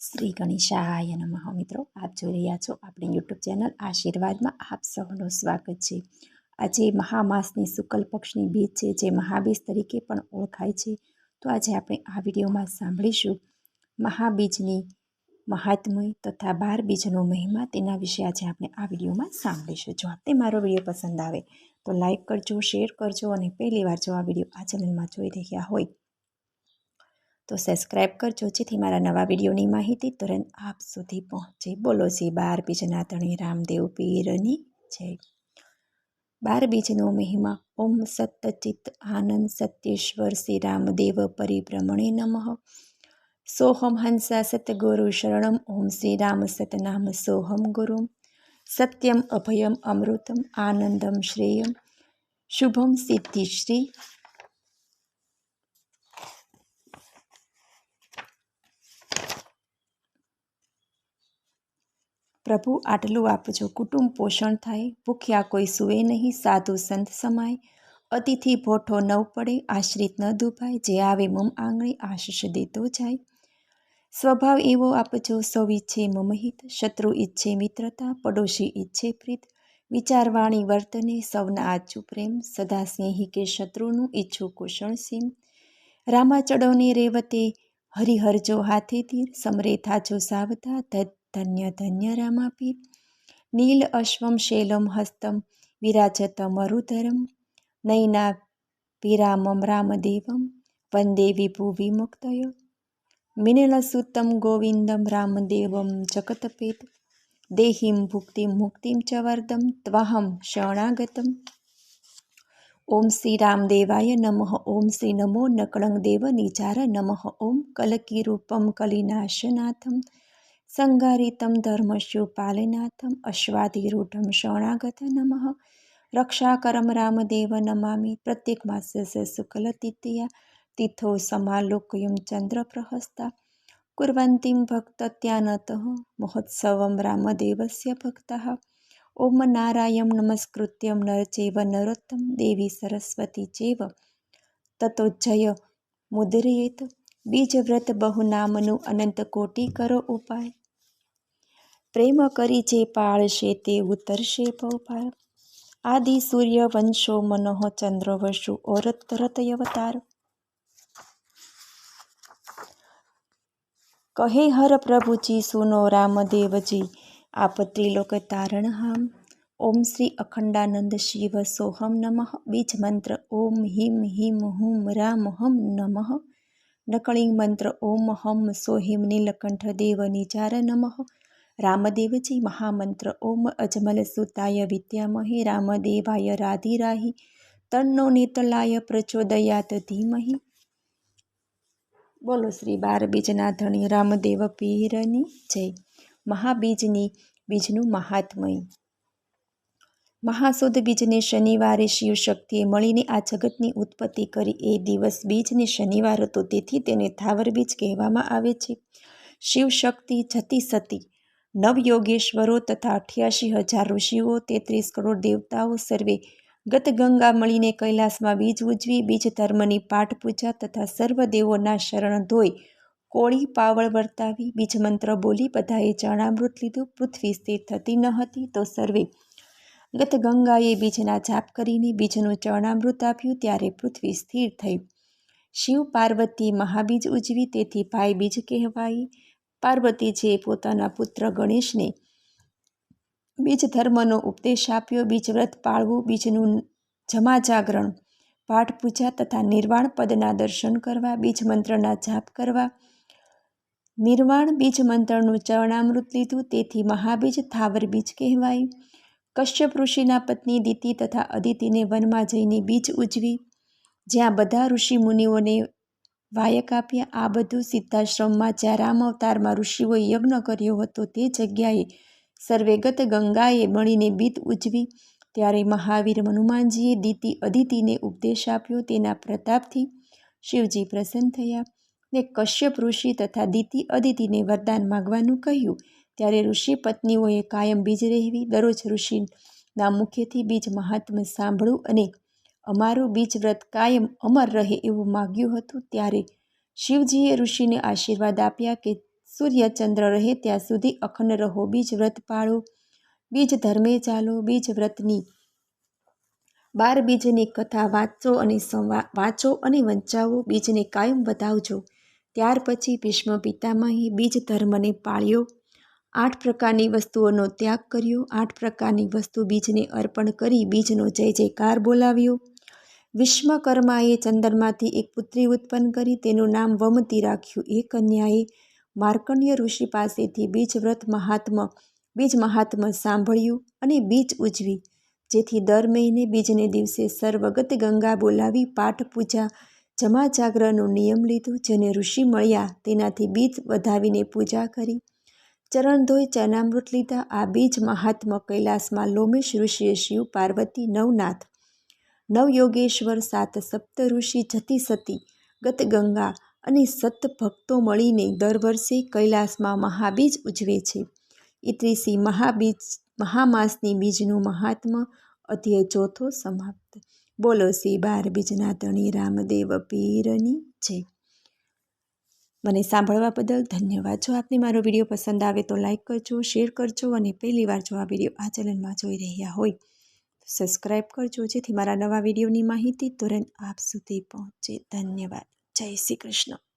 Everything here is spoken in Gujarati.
શ્રી ગણેશાય નમઃ. મિત્રો, આપ જોઈ રહ્યા છો આપણી યુટ્યુબ ચેનલ આશીર્વાદમાં આપ સૌનું સ્વાગત છે. આજે મહામાસની શુક્લ પક્ષની બીજ છે, જે મહાબીજ તરીકે પણ ઓળખાય છે. તો આજે આપણે આ વિડીયોમાં સાંભળીશું મહાબીજની મહાત્મ્ય તથા 12 બીજનો મહિમા. તેના વિશે આજે આપણે આ વિડીયોમાં સાંભળીશું. જો આપને મારો વિડીયો પસંદ આવે તો લાઈક કરજો, શેર કરજો અને પહેલી વાર જો આ વિડીયો આ ચેનલમાં જોઈ રહ્યા હોય તો સબસ્ક્રાઈબ કરજો, જેથી મારા નવા વિડીયોની માહિતી તુરંત આપ સુધી પહોંચે. બોલો શ્રી 12 બીજના ધણી રામદેવ પીરની જય. 12 બીજનો મહિમા. ઓમ સત્તચિત્ત આનંદ સત્યેશ્વર શ્રી રામદેવ પરિભ્રમણે નમઃ. સોહમ હંસા સતગુરુ શરણમ. ઓમ શ્રી રામ સતનામ સોહમ ગુરુમ. સત્યમ અભયમ અમૃતમ આનંદમ શ્રેયમ શુભમ સિદ્ધિશ્રી. પ્રભુ આટલું આપજો, કુટુંબ પોષણ થાય, ભૂખ્યા કોઈ સૂવે નહીં, સાધુ સંત સમાય, અતિથિ ભોઠો નવ પડે, આશ્રિત ન દુભાય, જે આવે મમ આંગણે આશીષ દેતો જાય. સ્વભાવ એવો આપજો, સૌ ઈચ્છે મમ હિત, શત્રુ ઈચ્છે મિત્રતા, પડોશી ઈચ્છે પ્રીત, વિચારવાણી વર્તને સૌના આચું પ્રેમ, સદા સ્નેહી કે શત્રુનું ઈચ્છું કુશળ સીમ. રામા ચડોને રેવતે હરિહરજો હાથે તીર, સમરે થાજો સાવધા, ધન્ય ધન્ય રામાપીર. નીલ અશ્વમ શૈલમ હસ્તમ વિરાજત મરુધરમ, નયના વિરામમ રામદેવમ વંદે વિભુ વિમુક્તય. મિનલસુતમ ગોવિંદમ રામદેવમ જગતપેત, દેહિમ ભુક્તિમ મુક્તિમ ચ વરદમ ત્વહમ શરણાગતમ. ઓમ શ્રી રામદેવાય નમઃ. ઓમ શ્રી નમો નકળંગ દેવ નિજાર નમઃ. ઓમ કલકીરૂપમ કલિનાશનાથમ સંગારિતમ ધર્મસ્યુ પાલનાથમ અશ્વાધિરૂઢમ શરણાગત નમઃ. રક્ષાકરમ રામદેવ નમામિ. પ્રત્યેક માસસ્ય શુક્લ તૃતીયા તિથો સમાલોકયમ ચંદ્રપ્રહસ્તા કુર્વન્તિમ ભક્તત્યાનતઃ મહોત્સવમ રામદેવસ્ય ભક્તઃ. ઓમ નારાયણ નમસ્કૃત્યમ નર ચૈવ નરોત્તમ દેવી સરસ્વતી ચૈવ તતો જય મુદ્રયેત. બીજવ્રત બહુ નામનું અનંત કોટી કરો ઉપાય, પ્રેમ કરી જે પાળશે તે ઉતરશે ભવપાર. આદિ સૂર્ય વંશો મનોહ ચંદ્ર વસુ ઓરત રતયવતાર. કહે હર પ્રભુજી સુનો રામદેવજી આપ ત્રિલોક તારણ હામ. ઓમ શ્રી અખંડાનંદ શિવ સોહમ નમઃ. બીજ મંત્ર ઓમ હિમ હિમ હુમ રામ હમ નમઃ. નકળિંગ મંત્ર ઓમ હમ સોહિમ નીલકંઠ દેવ નિજાર નમઃ. રામદેવજી મહામંત્ર ઓમ અજમલ સુતાય વિદ્યામહે રામદેવાય રાધિરાહી તન્નો નેતલાય પ્રચોદયાત ધીમહિ. બોલો શ્રી 12 બીજના ધણી રામદેવ પીરની જય. બીજનું મહાત્મય. મહાસુદ બીજને શનિવારે શિવ શક્તિએ મળીને આ જગતની ઉત્પત્તિ કરી. એ દિવસ બીજને શનિવાર હતો, તેથી તેને થાવર બીજ કહેવામાં આવે છે. શિવ શક્તિ જતી સતી, નવયોગેશ્વરો તથા 88,000 ઋષિઓ, 33 કરોડ દેવતાઓ સર્વે ગત ગંગા મળીને કૈલાસમાં બીજ ઉજવી, બીજ ધર્મની પાઠ પૂજા તથા સર્વ દેવોના શરણ ધોઈ, કોળી પાવળ વર્તાવી, બીજ મંત્ર બોલી બધાએ ચરણામૃત લીધું. પૃથ્વી સ્થિર થતી ન હતી, તો સર્વે ગત ગંગાએ બીજના જાપ કરીને બીજનું ચરણામૃત આપ્યું, ત્યારે પૃથ્વી સ્થિર થઈ. શિવ પાર્વતી મહાબીજ ઉજવી, તેથી ભાઈ બીજ કહેવાઈ. પાર્વતીજીએ પોતાના પુત્ર ગણેશને બીજ ધર્મનો ઉપદેશ આપ્યો. બીજ વ્રત પાળવું, બીજનું જમાજાગરણ, પાઠ પૂજા તથા નિર્વાણ પદના દર્શન કરવા, બીજ મંત્રના જાપ કરવા. નિર્વાણ બીજ મંત્રનું ચરણામૃત લીધું, તેથી મહાબીજ થાવર બીજ કહેવાય. કશ્યપ ઋષિના પત્ની દિતિ તથા અદિતિને વનમાં જઈને બીજ ઉજવી, જ્યાં બધા ઋષિ મુનિઓને વાયક આપ્યા. આ બધું સિદ્ધાશ્રમમાં જ્યાં રામ અવતારમાં ઋષિઓએ યજ્ઞ કર્યો હતો તે જગ્યાએ સર્વે ગત ગંગાએ મળીને બીજ ઉજવી. ત્યારે મહાવીર હનુમાનજીએ દિતિ અદિતિને ઉપદેશ આપ્યો. તેના પ્રતાપથી શિવજી પ્રસન્ન થયા ને કશ્યપ ઋષિ તથા દિતિ અદિતિને વરદાન માગવાનું કહ્યું. ત્યારે ઋષિ પત્નીઓએ કાયમ બીજ રહેવી, દરરોજ ઋષિના મુખેથી બીજ મહાત્મ્ય સાંભળવું અને અમારું બીજ વ્રત કાયમ અમર રહે એવું માગ્યું હતું. ત્યારે શિવજીએ ઋષિને આશીર્વાદ આપ્યા કે સૂર્ય ચંદ્ર રહે ત્યાં સુધી અખંડ રહો, બીજ વ્રત પાળો, બીજ ધર્મે ચાલો, બીજ વ્રતની 12 બીજની કથા વાંચો અને વંચાવો, બીજને કાયમ વધાવજો. ત્યાર પછી ભીષ્મ પિતામહે બીજ ધર્મને પાળ્યો, 8 પ્રકારની વસ્તુઓનો ત્યાગ કર્યો, 8 પ્રકારની વસ્તુ બીજને અર્પણ કરી બીજનો જય જયકાર બોલાવ્યો. વિશ્વકર્માએ ચંદ્રમાંથી એક પુત્રી ઉત્પન્ન કરી, તેનું નામ વમતી રાખ્યું. એ કન્યાએ માર્કંડ્ય ઋષિ પાસેથી બીજ મહાત્મ્ય સાંભળ્યું અને બીજ ઉજવી, જેથી દર મહિને બીજને દિવસે સર્વગત ગંગા બોલાવી પાઠ પૂજા જમા જાગરણનો નિયમ લીધો. જેને ઋષિ મળ્યા તેનાથી બીજ વધાવીને પૂજા કરી, ચરણ ધોઈ ચરણામૃત લીધા. આ બીજ મહાત્મ્ય કૈલાસમાં લોમેશ ઋષિએ શિવ, પાર્વતી, નવનાથ, નવયોગેશ્વર, 7 સપ્ત ઋષિ, જતી સતી, ગત ગંગા અને સત ભક્તો મળીને દર વર્ષે કૈલાસમાં મહાબીજ ઉજવે છે. ઇત્રીસી મહામાસની બીજનું મહાત્મ્ય. અધ્યાય ચોથો સમાપ્ત. બોલો શ્રી 12 બીજના ધણી રામદેવ પીરની જય. મને સાંભળવા બદલ ધન્યવાદ. જો આપને મારો વિડીયો પસંદ આવે તો લાઈક કરજો, શેર કરજો અને પહેલીવાર જો આ વિડીયો આ ચેનલમાં જોઈ રહ્યા હોય તો સબસ્ક્રાઈબ કરજો, જેથી મારા નવા વિડીયોની માહિતી તુરંત આપ સુધી પહોંચે. ધન્યવાદ. જય શ્રી કૃષ્ણ.